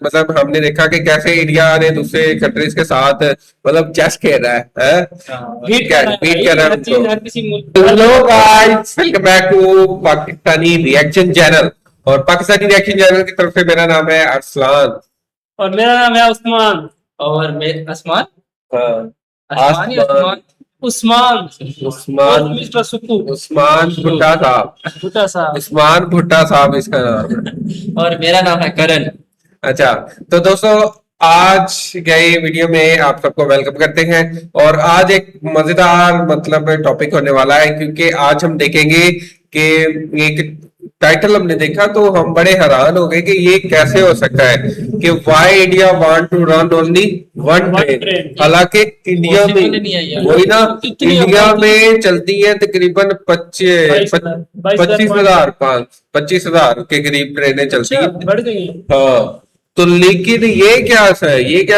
मतलब हमने देखा कि कैसे इंडिया ने दूसरे कंट्रीज के साथ मतलब चेस खेल रहा है? बीट कर रहा है उनको। Hello guys, welcome back to Pakistani reaction channel. और पाकिस्तानी रिएक्शन चैनल की तरफ से मेरा नाम है अरसलान। और मेरा नाम है उस्मान। और मैं आसमान। हाँ, आसमान या आसमान, उस्मान उस्मान, मिस्टर सुक्कू उस्मान भुट्टा साहब, भुट्टा साहब। उस्मान भुट्टा साहब इसका नाम है। और मेरा नाम है करण। अच्छा, तो दोस्तों आज गए वीडियो में आप सबको वेलकम करते हैं। और आज एक मजेदार मतलब टॉपिक होने वाला है, क्योंकि आज हम देखेंगे कि एक टाइटल हमने देखा तो हम बड़े हैरान हो गए कि ये कैसे हो सकता है कि why India want to run only one train. हालांकि इंडिया में वही ना, इंडिया में चलती है तकरीबन 25,000 के करीब ट्रेनें चलती हैं। बढ़ गई। हाँ, तो लेकिन ये क्या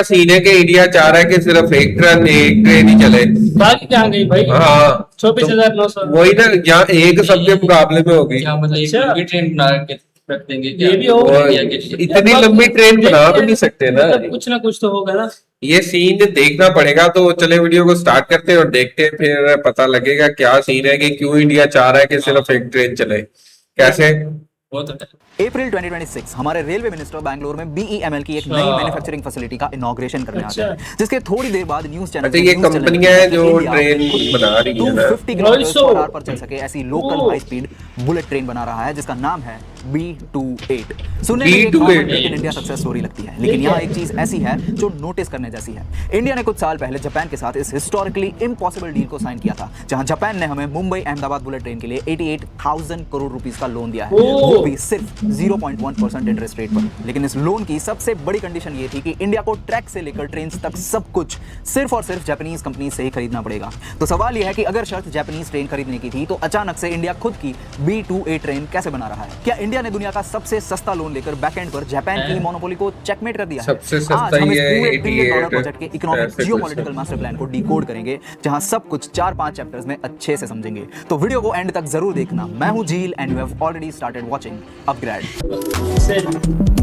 सीन है कि इंडिया चाह रहा है कि सिर्फ एक ट्रेन ही चले। बाकी कहाँ गई भाई? हाँ, 24,900। वही ना, यहाँ एक सबके मुकाबले में होगी। क्या मतलब एक लंबी ट्रेन बना के रख देंगे क्या? ये भी हो इंडिया के लिए। इतनी लंबी ट्रेन बना भी नहीं सकते ना। मतलब कुछ ना कुछ तो होगा ना। ये सीन देखना पड़ेगा। तो चले वीडियो को स्टार्ट करते हैं और देखते हैं, फिर पता लगेगा क्या सीन है कि क्यों इंडिया चाह रहा है कि सिर्फ एक ट्रेन चले। कैसे? वो तो अप्रैल 2026 हमारे रेलवे मिनिस्टर बैंगलोर में BEML की एक नई मैन्युफैक्चरिंग फैसिलिटी का इनॉग्रेशन करने आते हैं, जिसके थोड़ी देर बाद न्यूज चैनल अच्छा, ये कंपनियां हैं जो ट्रेन बना रही है ना। 250 किलोमीटर पर चल सके ऐसी local high speed bullet train बना रहा है, जिसका नाम है B28। सुनने में एक make in India success story लगती है, लेकिन यहाँ एक चीज ऐसी है जो नोटिस करने जैसी है। इंडिया ने कुछ साल पहले जापान के साथ इस हिस्टोरिकली इम्पॉसिबल डील को साइन किया था, जहां जापान ने हमें मुंबई अहमदाबाद बुलेट ट्रेन के लिए 88,000 करोड़ रुपीस का लोन दिया है, वो भी सिर्फ 0.1% इंटरेस्ट रेट पर। लेकिन इस लोन की सबसे बड़ी कंडीशन ये थी कि इंडिया को ट्रैक से लेकर ट्रेन तक सब कुछ सिर्फ और सिर्फ जापानीज कंपनी से ही खरीदना पड़ेगा। तो सवाल यह है कि अगर शर्त जापानीज ट्रेन खरीदने की थी, तो अचानक से इंडिया खुद की B28 ट्रेन कैसे बना रहा है? क्या इंडिया ने दुनिया का सबसे सस्ता लोन लेकर बैकएंड पर जापान की मोनोपोली को चेकमेट कर दिया है? सबसे सस्ता आज हम इस ये पूरे $1 बिलियन 88 प्रोजेक्ट के इकोनॉमिक जियोपॉलिटिकल मास्टर प्लान को डिकोड करेंगे, जहां सब कुछ 4-5 चैप्टर्स में अच्छे से समझेंगे। तो वीडियो को एंड तक जरूर देखना। मैं हूं झील and you have already started watching upgrade.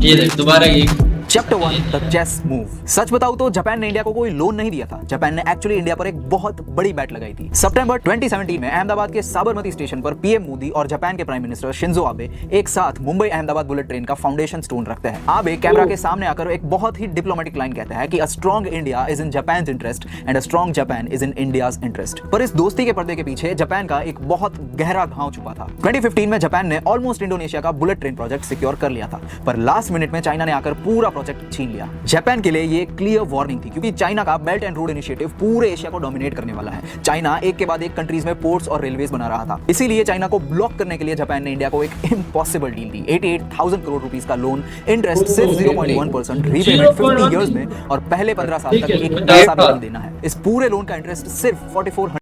ये देख दोबारा ये चैप्टर 1 द चेस मूव। सच बताऊं तो जापान ने इंडिया को कोई लोन नहीं दिया था। जापान ने एक्चुअली इंडिया पर एक बहुत बड़ी बैट लगाई थी। सितंबर 2017 में अहमदाबाद के साबरमती स्टेशन पर पीएम मोदी और जापान के प्राइम मिनिस्टर शिंजो आबे एक साथ मुंबई अहमदाबाद बुलेट ट्रेन का फाउंडेशन स्टोन रखते हैं। आबे कैमरा के सामने आकर एक बहुत ही डिप्लोमेटिक लाइन कहता है कि a strong India is in Japan's interest and a strong Japan is in India's interest. पर इस दोस्ती के पर्दे के पीछे जापान का एक बहुत गहरा घाव छुपा था। 2015 में जापान ने ऑलमोस्ट इंडोनेशिया का बुलेट ट्रेन प्रोजेक्ट सिक्योर कर लिया था, पर लास्ट मिनट में चाइना ने आकर पूरा प्रोजेक्ट छीन लिया। जापान के लिए ये क्लियर वार्निंग थी, क्योंकि चाइना का बेल्ट एंड रोड इनिशिएटिव पूरे एशिया को डोमिनेट करने वाला है। चाइना एक के बाद एक कंट्रीज में पोर्ट्स और रेलवेज बना रहा था। इसीलिए चाइना को ब्लॉक करने के लिए जापान ने इंडिया को एक इम्पॉसिबल डील दी। 88,000 करोड़ रुपीस का लोन, इंटरेस्ट सिर्फ 0.1%, रीपेमेंट 50 इयर्स में, और पहले 15 साल तक एक पैसा भी नहीं देना है। इस पूरे लोन का इंटरेस्ट सिर्फ 4400।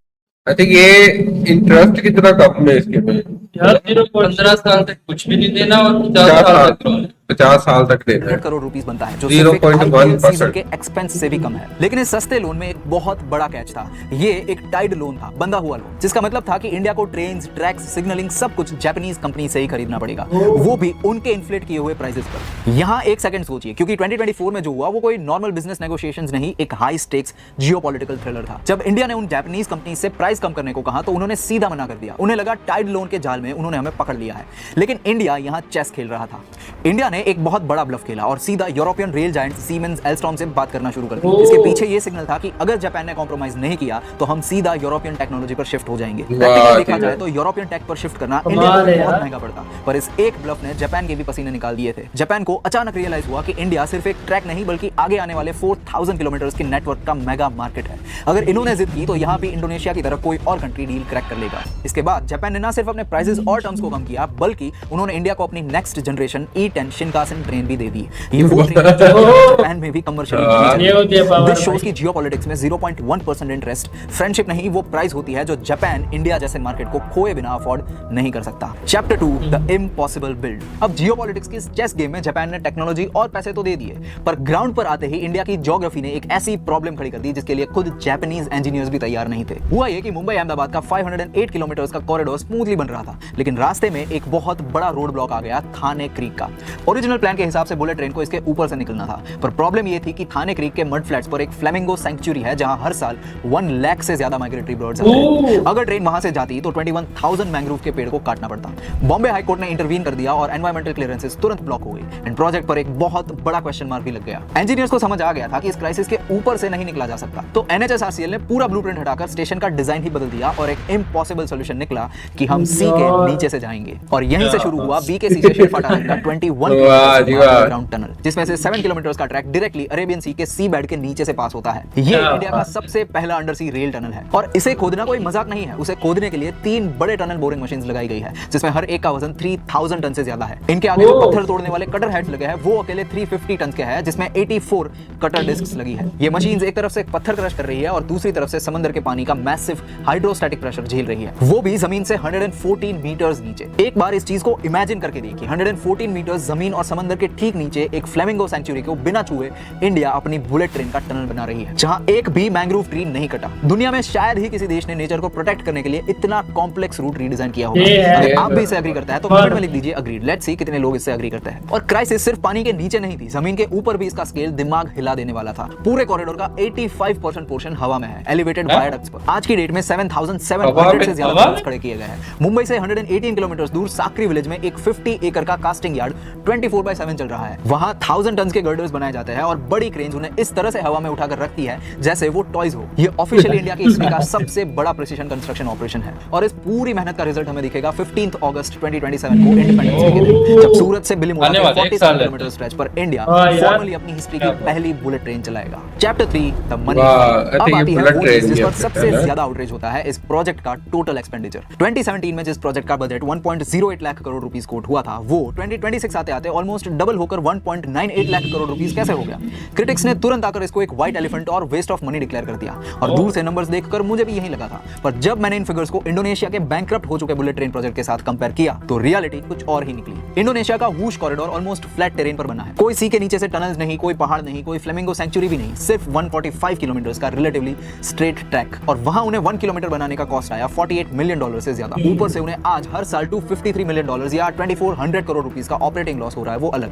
आई थिंक ये इंटरेस्ट कितना कम है इसके में? यार 15 साल तक कुछ भी नहीं देना और 50 साल तक देना है। करोड़ रुपीस बनता है, जो 0.1% के एक्सपेंस से भी कम है। लेकिन इस सस्ते लोन में एक बहुत बड़ा कैच था। ये एक टाइड लोन था, बंधा हुआ लोन, जिसका मतलब था कि इंडिया को ट्रेन्स, ट्रैक्स, सिग्नलिंग सब कुछ जापानीज कंपनी से ही खरीदना पड़ेगा, वो भी उनके इन्फ्लेट किए हुए प्राइसेस पर। यहाँ एक सेकंड सोचिए, क्योंकि 2024 में जो हुआ वो कोई नॉर्मल बिजनेस नेगोशिएशंस नहीं, एक हाई स्टेक्स जियोपॉलिटिकल थ्रिलर था। जब इंडिया ने उन जापानीज कंपनी से प्राइस कम करने को कहा, तो उन्होंने सीधा मना कर दिया। उन्हें लगा टाइड लोन के जाल में उन्होंने हमें पकड़ लिया है। लेकिन इंडिया यहाँ चेस खेल रहा था। इंडिया ने एक बहुत बड़ा ब्लफ खेला और सीधा European rail giant siemens Alstom से बात करना शुरू कर दी। इसके पीछे ये सिग्नल था कि अगर जापान ने कॉम्प्रोमाइज नहीं किया, तो हम सीधा यूरोपियन टेक्नोलॉजी पर शिफ्ट हो जाएंगे। प्रैक्टिकली देखा जाए तो यूरोपियन टेक पर शिफ्ट करना इंडिया को बहुत महंगा पड़ता, पर इस एक ब्लफ ने जापान के भी पसीने निकाल दिए थे। जापान को अचानक रियलाइज हुआ कि इंडिया सिर्फ एक ट्रैक नहीं, बल्कि आगे आने वाले 4000 किलोमीटर के नेटवर्क का मेगा मार्केट है। अगर इन्होंने जिद की, तो यहाँ भी इंडोनेशिया की तरह कोई और कंट्री डील क्रैक कर लेगा। इसके बाद जापान ने ना सिर्फ अपने प्राइसेस और टर्म्स को कम किया, बल्कि उन्होंने इंडिया को अपनी next generation E10 Shinkansen train भी दे दी। ये वो ट्रेन है जो जापान में भी कमर्शियली। दिस शोज की जियोपॉलिटिक्स में 0.1% इंटरेस्ट फ्रेंडशिप नहीं, वो प्राइस होती है जो जापान इंडिया जैसे मार्केट को खोए बिना अफोर्ड नहीं कर सकता। Chapter 2 the impossible build. अब जियोपॉलिटिक्स की चेस गेम में जापान ने टेक्नोलॉजी और पैसे तो दे दिए, पर ग्राउंड पर आते ही इंडिया की ज्योग्राफी ने एक ऐसी प्रॉब्लम खड़ी कर दी जिसके लिए खुद जापानीज इंजीनियर्स भी तैयार नहीं थे। हुआ ये कि मुंबई अहमदाबाद का 508 किलोमीटर का कॉरिडोर स्मूथली बन रहा था, लेकिन रास्ते में एक बहुत बड़ा रोड ब्लॉक आ गया थाने क्रीक का। ओरिजिनल प्लान के हिसाब से बुलेट ट्रेन को इसके ऊपर से निकलना था, पर प्रॉब्लम ये थी कि थाने क्रीक के मड फ्लैट्स पर एक फ्लेमिंगो सैंक्चुरी है जहां हर साल 1 लाख से ज्यादा माइग्रेटरी बर्ड्स आते हैं। अगर ट्रेन वहां से जाती तो 21,000 मैंग्रोव के पेड़ को काटना पड़ता। बॉम्बे हाई कोर्ट ने इंटरवीन कर दिया और एनवायरमेंटल क्लियरेंसेस तुरंत ब्लॉक हो गई एंड प्रोजेक्ट पर एक बहुत बड़ा क्वेश्चन मार्क भी लग गया। इंजीनियर्स को समझ आ गया था कि इस क्राइसिस के ऊपर से नहीं निकला जा सकता, तो NHSRCL ने पूरा ब्लूप्रिंट हटाकर स्टेशन का डिजाइन ही बदल दिया और एक इम्पॉसिबल सॉल्यूशन निकला कि हम सी के नीचे से जाएंगे। और यहीं से शुरू हुआ BKC से शेरफाटा का 21 अंडरग्राउंड टनल, जिसमें से 7 किलोमीटर का ट्रैक डायरेक्टली अरेबियन सी के सी बेड के नीचे से पास होता है। ये इंडिया का सबसे पहला अंडर सी रेल टनल है और इसे खोदना कोई मजाक नहीं है। उसे खोदने के लिए 3 बड़े टनल बोरिंग मशीन लगाई गई है, जिसमें हर एक का वजन 3000 टन से ज्यादा है। इनके आगे जो पत्थर तोड़ने वाले कटर हेड्स लगे हैं वो अकेले 350 टन के हैं, जिसमें 84 कटर डिस्क्स लगी है। ये मशीन एक तरफ से पत्थर क्रश कर रही है और दूसरी तरफ से समंदर के पानी का मैसिव हाइड्रोस्टैटिक प्रेशर झेल रही है, वो भी जमीन से 114 मीटर्स नीचे। एक बार इस चीज को इमेजिन करके देखिए, 114 मीटर्स जमीन और समंदर के ठीक नीचे एक फ्लेमिंगो सैंक्चुरी को बिना छुए इंडिया अपनी बुलेट ट्रेन का टनल बना रही है, जहां एक भी मैंग्रोव ट्री नहीं कटा। दुनिया में शायद ही किसी देश ने नेचर को प्रोटेक्ट करने के लिए इतना कॉम्प्लेक्स रूट रीडिजाइन किया होगा। अगर आप भी इसे एग्री करते हैं तो कमेंट में लिख दीजिए अग्रीड। लेट्स सी कितने लोग इससे एग्री करते हैं। और क्राइसिस सिर्फ पानी के नीचे नहीं थी, जमीन के ऊपर भी इसका स्केल दिमाग हिला देने वाला था। पूरे कॉरिडोर का 85% पोर्शन हवा में है, एलिवेटेड वायडक्ट्स पर। आज की डेट में 7,700 से ज्यादा टनल्स खड़े किए गए हैं। मुंबई से 118 किलोमीटर दूर साकरी विलेज में एक 50 एकड़ का कास्टिंग यार्ड 24/7 चल रहा है। वहां 1000 टन के गर्डर्स बनाए जाते हैं और बड़ी क्रेन्स उन्हें इस तरह से हवा में उठाकर रखती है जैसे वो टॉयज हो। ये ऑफिशियली इंडिया की हिस्ट्री का सबसे बड़ा प्रिसिजन कंस्ट्रक्शन ऑपरेशन है और इस पूरी मेहनत का रिजल्ट हमें दिखेगा 15 अगस्त 2027 को इंडिपेंडेंस डे के दिन, जब सूरत से बिलीमोरा के 47 किलोमीटर स्ट्रेच पर इंडिया फॉर्मली अपनी हिस्ट्री की पहली बुलेट ट्रेन चलाएगा। Chapter 3 the money. अब आती है वो चीज जिस पर सबसे ज्यादा आउटरीच होता है, इस प्रोजेक्ट का टोटल एक्सपेंडिचर। 2017 में जिस प्रोजेक्ट का budget 1.08 lakh crore rupees quote हुआ था, वो 2026 आते आते ऑलमोस्ट डबल होकर 1.98 लाख करोड़ रुपीस कैसे हो गया? क्रिटिक्स ने तुरंत आकर इसको एक व्हाइट एलिफेंट और वेस्ट ऑफ मनी डिक्लेयर कर दिया और दूर से नंबर्स देखकर मुझे भी यही लगा था, पर जब मैंने इन फिगर्स को इंडोनेशिया के बैंकक्रप्ट हो चुके बुलेट ट्रेन प्रोजेक्ट के साथ कंपेयर किया तो रियलिटी कुछ और ही निकली। इंडोनेशिया का whoosh corridor almost flat terrain पर बना है, कोई सी के नीचे से टनल्स नहीं, कोई पहाड़ नहीं, कोई फ्लेमिंगो सैंक्चुरी भी नहीं, सिर्फ 145 किलोमीटर का रिलेटिवली स्ट्रेट ट्रैक। और वहां उन्हें 1 किलोमीटर बनाने का कॉस्ट आया $48 मिलियन से ज्यादा। ऊपर से उन्हें आज हर साल $253 मिलियन या 2400 करोड़ रुपीस का ऑपरेटिंग लॉस हो रहा है, वो अलग।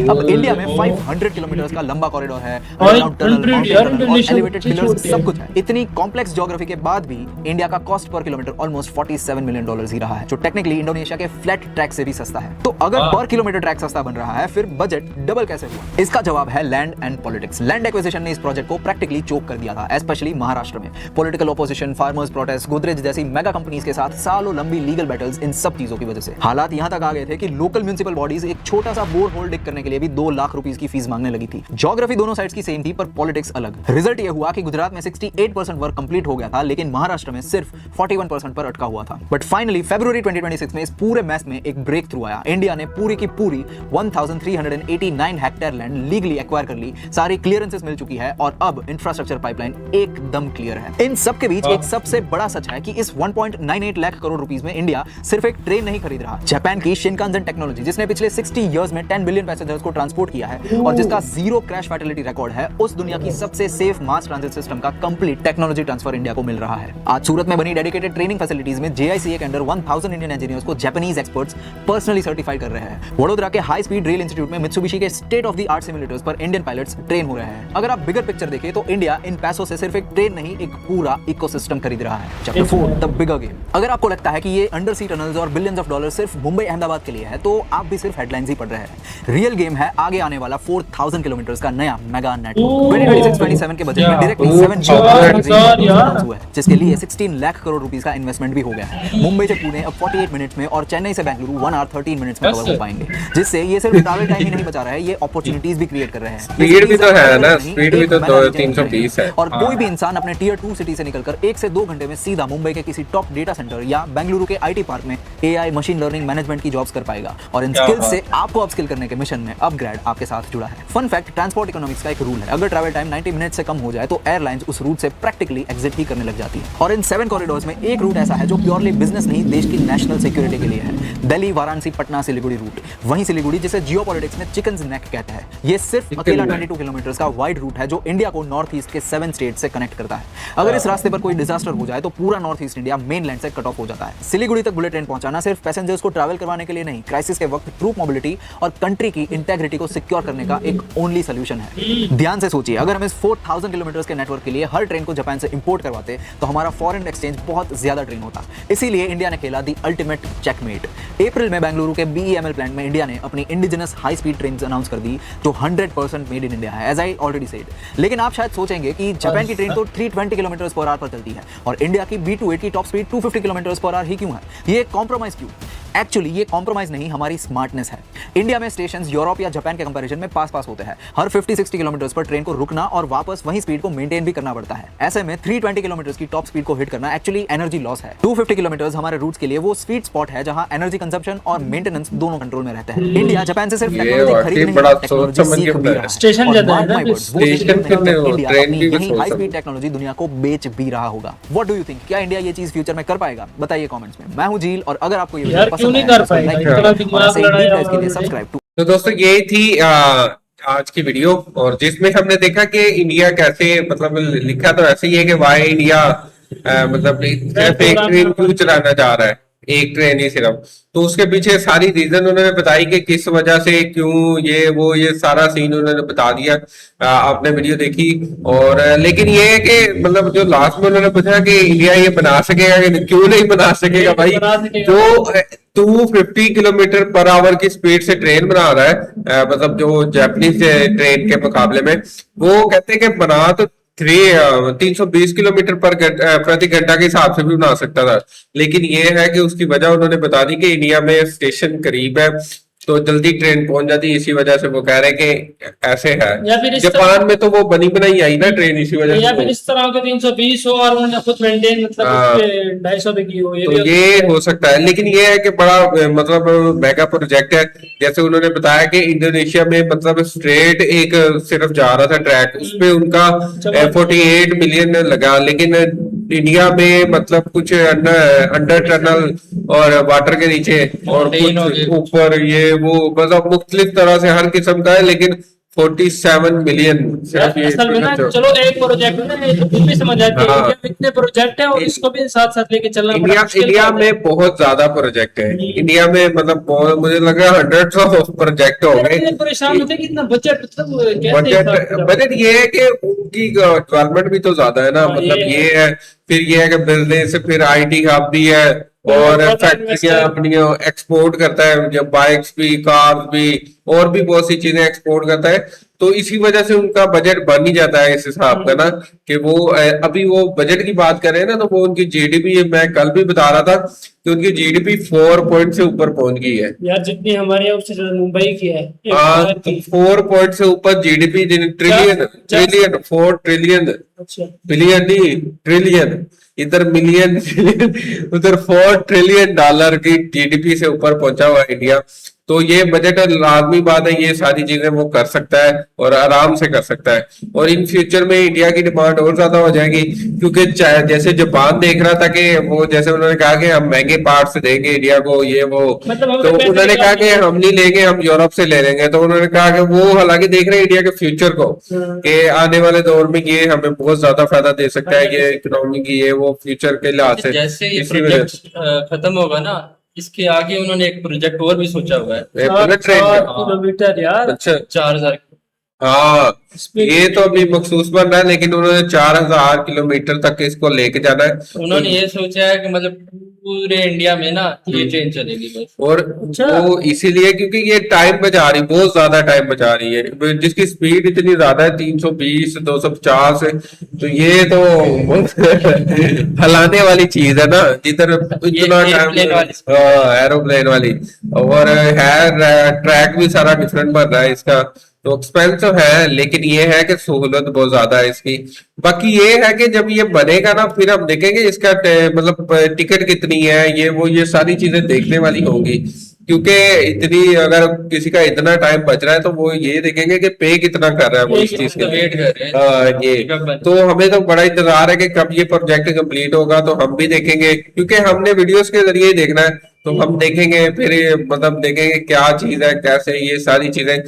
अब इंडिया में 500 किलोमीटर का लंबा कॉरिडोर है, अंडरग्राउंड टनल, माउंटेन टनल और एलिवेटेड पिलर्स, सब कुछ है। इतनी कॉम्प्लेक्स ज्योग्राफी के बाद भी इंडिया का cost per kilometre almost $47 million ही रहा है, जो टेक्निकली इंडोनेशिया के फ्लैट ट्रैक से भी सस्ता है। तो अगर पर किलोमीटर ट्रैक सस्ता बन रहा है, फिर बजट डबल कैसे हुआ? इसका जवाब है land and politics. Land acquisition ने इस प्रोजेक्ट को प्रैक्टिकली चोक कर दिया था, स्पेशली महाराष्ट्र में। Political opposition, farmers protest, Godrej जैसी मेगा कंपनीज के साथ सालों लंबी लीगल बैटल्स, इन सब चीजों की वजह से हालात यहां तक आ गए थे कि लोकल म्युनिसिपल बॉडीज एक छोटा सा बोर होल डिग करने के लिए भी 2 लाख रुपीस की फीस मांगने लगी थी। ज्योग्राफी दोनों साइड्स की सेम थी, पर पॉलिटिक्स अलग। रिजल्ट ये हुआ कि गुजरात में 68% वर्क कंप्लीट हो गया था, लेकिन महाराष्ट्र में सिर्फ 41% पर अटका हुआ था। बट फाइनली फरवरी 2026 में इस पूरे मैस में एक ब्रेक थ्रू आया। इंडिया ने पूरी की पूरी 1389 हेक्टेयर लैंड लीगली एक्वायर कर ली, सारी क्लियरेंसेस मिल चुकी है और अब इंफ्रास्ट्रक्चर पाइपलाइन एकदम क्लियर है। इन सब के बीच एक सबसे बड़ा सच है कि इस 1.98 लाख करोड़ रुपीस में इंडिया सिर्फ एक ट्रेन नहीं खरीद रहा। जापान की शिनकानसेन टेक्नोलॉजी, जिसने पिछले 60 इयर्स में 10 बिलियन पैसेंजर्स को ट्रांसपोर्ट किया है और जिसका 0 क्रैश फैटेलिटी रिकॉर्ड है, उस दुनिया की सबसे सेफ मास ट्रांजिट सिस्टम का कंप्लीट टेक्नोलॉजी ट्रांसफर इंडिया को मिल रहा है। आज सूरत में बनी डेडिकेटेड ट्रेनिंग फैसिलिटीज में JICA के अंडर 1000 इंडियन इंजीनियर्स को जापानीज एक्सपर्ट्स पर्सनली सर्टिफाइड कर रहे हैं। वडोदरा के हाई स्पीड रेल इंस्टीट्यूट में मित्सुबिशी के state of the art simulators पर इंडियन पायलट्स ट्रेन हो रहे हैं। अगर आप बिगर पिक्चर देखें तो इंडिया इन पैसों से सिर्फ एक ट्रेन नहीं, एक पूरा इकोसिस्टम खरीद रहा है। Chapter 4 the bigger game. अगर आपको लगता है कि ये अंडर सी टनल्स और बिलियंस ऑफ डॉलर सिर्फ मुंबई अहमदाबाद के लिए है, तो आप भी सिर्फ हेडलाइंस ही पढ़ रहे हैं। रियल गेम है आगे आने वाला 4000 किलोमीटर का नया मेगा नेटवर्क। 2026-27 के बजट में डायरेक्टली 7 हुआ है, जिसके लिए 16 लाख करोड़ रुपीस का इन्वेस्टमेंट भी हो गया है। मुंबई से पुणे अब 48 मिनट्स में और चेन्नई से बेंगलुरु 1 आवर 13 मिनट्स में कवर हो पाएंगे, जिससे ये सिर्फ ट्रैवल टाइम ही नहीं बचा रहा है, ये अपॉर्चुनिटीज भी क्रिएट कर रहे हैं। स्पीड भी तो है ना, स्पीड भी तो 320 है और कोई भी इंसान अपने टियर 2 सिटी से निकलकर 1 से 2 घंटे में सीधा मुंबई के किसी टॉप डेटा सेंटर या बेंगलुरु के IT पार्क में AI मशीन लर्निंग मैनेजमेंट की जॉब्स कर पाएगा। और इन स्किल्स से आपको अपस्किल करने के मिशन मिशन में अपग्रेड आपके साथ जुड़ा है। फन फैक्ट, ट्रांसपोर्ट इकोनॉमिक्स का एक रूल है, अगर ट्रैवल टाइम 90 मिनट से कम हो जाए तो एयरलाइंस उस रूट से प्रैक्टिकली एग्जिट ही करने लग जाती है। और इन 7 कॉरिडोर्स में एक रूट ऐसा है जो प्योरली बिजनेस नहीं, देश की नेशनल सिक्योरिटी के लिए है। दिल्ली, वाराणसी, पटना, सिलीगुड़ी रूट। वहीं सिलीगुड़ी, जिसे जियोपॉलिटिक्स में चिकन्स नेक कहते हैं, ये सिर्फ अकेला 22 किलोमीटर का वाइड रूट है जो इंडिया को नॉर्थ ईस्ट के 7 स्टेट से कनेक्ट करता है। अगर इस रास्ते पर कोई डिजास्टर हो जाए तो पूरा नॉर्थ ईस्ट इंडिया मेनलैंड से कट ऑफ हो जाता है। सिलीगुड़ी तक बुलेट ट्रेन पहुंचाना सिर्फ पैसेंजर्स को ट्रैवल करवाने के लिए नहीं, क्राइसिस के वक्त ट्रूप मोबिलिटी और कंट्री की इंटेग्रिटी को सिक्योर करने का एक ओनली सोल्यूशन है। ध्यान से सोचिए, अगर हम इस 4000 किलोमीटर के नेटवर्क के लिए हर ट्रेन को जापान से इंपोर्ट करवाते तो हमारा फॉरेन एक्सचेंज बहुत ज्यादा ड्रेन होता। इसीलिए इंडिया ने खेला दी अल्टीमेट चेकमेट। अप्रैल में बेंगलुरु के बीईएमएल प्लांट में इंडिया ने अपनी indigenous high speed train announce कर दी जो 100% मेड इन इंडिया है, एज आई ऑलरेडी सेड। लेकिन आप शायद सोचेंगे कि जापान की ट्रेन तो 320 किलोमीटर पर आवर पर चलती है और इंडिया की B280 top speed 250 kilometre per hour ही क्यों है? ये कॉम्प्रोमाइज क्यों? एक्चुअली ये कॉम्प्रोमाइज नहीं, हमारी स्मार्टनेस है। इंडिया में स्टेशंस यूरोप या जापान के कंपैरिजन में पास होते हैं। हर 50-60 किलोमीटर पर ट्रेन को रुकना और वापस वही स्पीड को मेंटेन भी करना पड़ता है। ऐसे में 320 किलोमीटर की टॉप स्पीड को हिट करना एक्चुअली एनर्जी लॉस है। 250 किलोमीटर हमारे रूट्स के लिए वो स्वीट स्पॉट है जहां एनर्जी कंजप्शन और मेंटेनेंस दोनों कंट्रोल में रहते हैं। इंडिया जापान से सिर्फ टेक्नोलॉजी खरीद नहीं, टेक्नोलॉजी सीख भी रहा है। स्टेशन ज्यादा है ना, स्टेशन कितने हो, ट्रेन की भी हाई स्पीड टेक्नोलॉजी दुनिया को बेच भी रहा होगा। व्हाट डू यू थिंक, क्या इंडिया ये चीज फ्यूचर में कर पाएगा? बताइए कमेंट्स में। मैं हूं झील और अगर आपको ये वीडियो यार क्यों नहीं कर पाएगा, इतना दिमाग लड़ाया इसके लिए सब्सक्राइब टू। तो दोस्तों यही थी आज की वीडियो, और जिसमें हमने देखा कि इंडिया कैसे, मतलब लिखा तो ऐसे ही है कि वाई इंडिया मतलब सिर्फ एक ट्रेन क्यों चलाना चाह रहा है, एक ट्रेन ही सिर्फ। तो उसके पीछे सारी रीजन उन्होंने बताई कि किस वजह से, क्यों, ये सारा सीन उन्होंने बता दिया। आपने वीडियो देखी। और लेकिन ये है कि मतलब जो लास्ट में उन्होंने पूछा कि इंडिया ये बना सकेगा कि क्यों नहीं बना सकेगा भाई, जो 250 किलोमीटर पर आवर की स्पीड से ट्रेन बना रहा है, मतलब जो जापानीज ट्रेन के मुकाबले में, वो कहते हैं कि बना तो 320 किलोमीटर प्रति घंटा के हिसाब से भी बना सकता था। लेकिन ये है कि उसकी वजह उन्होंने बता दी कि इंडिया में स्टेशन करीब है तो जल्दी ट्रेन पहुंच जाती है, इसी वजह से वो कह रहे हैं कि ऐसे है। जापान में तो वो बनी बनाई आई ना ट्रेन, इसी वजह से। या फिर इस तरह के 320 हो और उन्होंने खुद मेंटेन मतलब 250 पे की हो, तो ये हो सकता है। लेकिन ये है कि बड़ा मतलब मेगा प्रोजेक्ट है। जैसे उन्होंने बताया कि इंडोनेशिया में मतलब स्ट्रेट एक सिर्फ जा रहा था ट्रैक, उसपे उनका 48 मिलियन लगा। लेकिन इंडिया में मतलब कुछ अंडर टनल और वाटर के नीचे और कुछ ऊपर, ये वो मतलब मुख्तलिफ तरह से हर किस्म का है। लेकिन 47 मिलियन असल में ना, चलो एक प्रोजेक्ट ना भी समझ आती है, इतने प्रोजेक्ट है और इसको भी साथ साथ लेके चलना इंडिया में बहुत ज्यादा प्रोजेक्ट है। इंडिया में मतलब मुझे लग रहा है 100 ऑफ प्रोजेक्ट हो गए। परेशान होते कि इतना बजट ये है कि उनकी डेवलपमेंट भी तो ज्यादा है ना, मतलब ये है। फिर ये है कि बिजनेस, फिर IT हब भी है और फैक्ट्रियां अपनी एक्सपोर्ट करता है, जब बाइक्स भी, कार्स भी और भी बहुत सी चीजें एक्सपोर्ट करता है। तो इसी वजह से उनका बजट बन ही जाता है इस हिसाब का ना, कि वो अभी वो बजट की बात कर रहे हैं ना, तो वो उनकी GDP, मैं कल भी बता रहा था कि उनकी GDP 4 पॉइंट से ऊपर पहुंच गई है यार, जितनी हमारी है उससे ज्यादा मुंबई की है। 4 पॉइंट से ऊपर GDP, ट्रिलियन 4 ट्रिलियन, अच्छा बिलियन नहीं ट्रिलियन, इधर मिलियन उधर 4 ट्रिलियन डॉलर की GDP से ऊपर पहुंचा हुआ है इंडिया। तो ये बजट लाजमी बात है, ये सारी चीजें वो कर सकता है और आराम से कर सकता है। और इन फ्यूचर में इंडिया की डिमांड और ज्यादा हो जाएगी, क्योंकि जैसे जापान देख रहा था कि वो, जैसे उन्होंने कहा कि हम महंगे पार्ट्स देंगे इंडिया को, ये वो, मतलब तो उन्होंने कहा कि हम नहीं लेंगे, हम यूरोप से ले लेंगे। तो उन्होंने कहा कि वो हालांकि देख रहे हैं इंडिया के फ्यूचर को, कि आने वाले दौर में ये हमें बहुत ज्यादा फायदा दे सकता है, ये इकोनॉमी की, ये वो फ्यूचर के लिहाज से। जैसे ये प्रोजेक्ट खत्म होगा ना, इसके आगे उन्होंने एक प्रोजेक्ट और भी सोचा हुआ है। 4 किलोमीटर यार, अच्छा 4000। हाँ, ये तो अभी मखसूस बन रहा है, लेकिन उन्होंने 4000 किलोमीटर तक इसको लेके जाना है। उन्होंने ये सोचा है कि मतलब पूरे इंडिया में ना ये ट्रेन चलेगी बस। और वो इसीलिए क्योंकि ये टाइम बचा रही, बहुत ज्यादा टाइम बचा रही है, जिसकी स्पीड इतनी ज्यादा है 320 250, तो ये तो हिलाने वाली चीज है ना, जिधर इतना टाइम, एरोप्लेन वाली। और है ट्रैक भी सारा डिफरेंट बन रहा है इसका, तो एक्सपेंसिव है। लेकिन ये है कि सहूलत बहुत ज्यादा है इसकी। बाकी ये है कि जब ये बनेगा ना, फिर हम देखेंगे इसका मतलब टिकट कितनी है, ये वो, ये सारी चीजें देखने वाली होंगी। क्योंकि इतनी अगर किसी का इतना टाइम बच रहा है तो वो ये देखेंगे कि पे कितना कर रहा है वो इस चीज के लिए। वेट कर रहे हैं हाँ, ये तो हमें तो बड़ा इंतजार है कि कब ये प्रोजेक्ट कंप्लीट होगा, तो हम भी देखेंगे, क्योंकि हमने वीडियोस के जरिए ही देखना है, तो हम देखेंगे फिर मतलब देखेंगे क्या चीज है, कैसे ये सारी चीजें।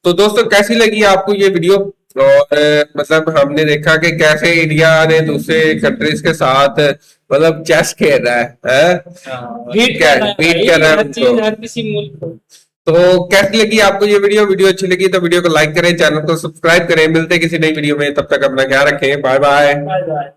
तो दोस्तों कैसी लगी आपको ये वीडियो? और मतलब हमने देखा कि कैसे इंडिया ने दूसरे कंट्रीज के साथ मतलब चेस खेल रहा है? बीट क्या कर रहा है बीट भाई, कर रहा है हर चीज उनको। हर किसी मुल्क को। तो कैसी लगी आपको ये वीडियो? वीडियो अच्छी लगी तो वीडियो को लाइक करें, चैनल को सब्सक्राइब करें। मिलते हैं किसी नई वीडियो में, तब तक अपना ख्याल रखें। Bye bye. Bye bye.